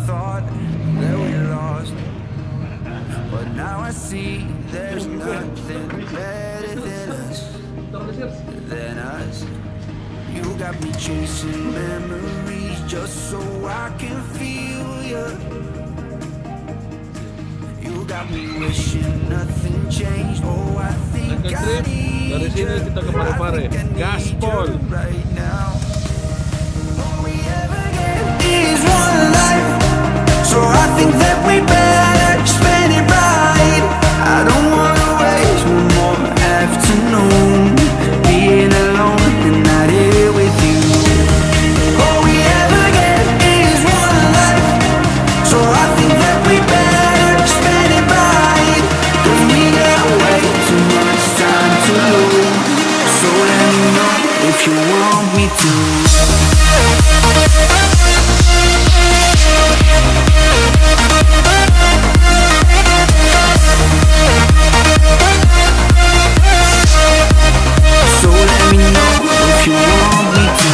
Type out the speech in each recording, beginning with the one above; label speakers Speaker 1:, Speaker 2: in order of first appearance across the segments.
Speaker 1: thought that we lost, but now I see there's nothing better than us. You got me chasing memories just so I can feel you. You got me wishing nothing changed. Oh, I think I need
Speaker 2: Dari sini
Speaker 1: you.
Speaker 2: kita ke Parepare.
Speaker 1: I think I need
Speaker 2: Gaspol.
Speaker 1: you right now. All we ever get is one life, so I think that we better spend it right. I don't wanna waste one more afternoon being alone and not here with you. All we ever get is one life, so I think that we better spend it right. 'Cause we got way too much time to lose. So let me know if you want me to. So let me know if you want me to.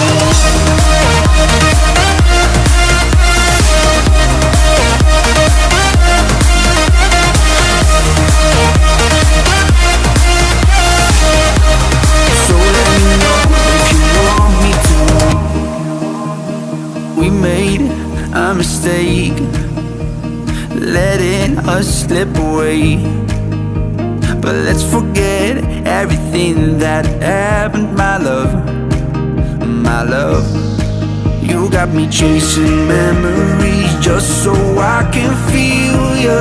Speaker 1: So let me know if you want me to. We made a mistake, letting us slip away. But let's forget everything that happened, my love, my love. You got me chasing memories just so I can feel you.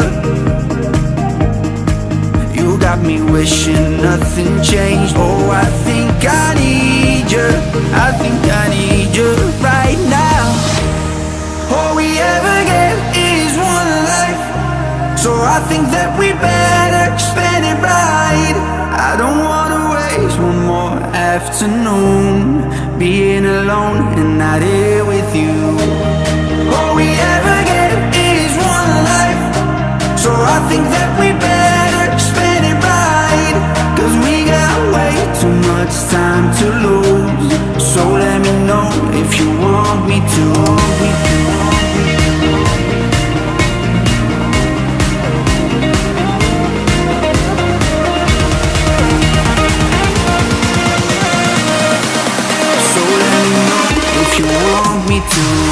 Speaker 1: You got me wishing nothing changed. Oh, I think I need you. I think I need you right now. All we ever get is one life, so I think that we better spend it right. I don't wanna waste one more afternoon being alone and not here with you. All we ever get is one life, so I think that we better spend it right. 'Cause we got way too much time to lose. So let me know if you want me to. So let me know if you want me to.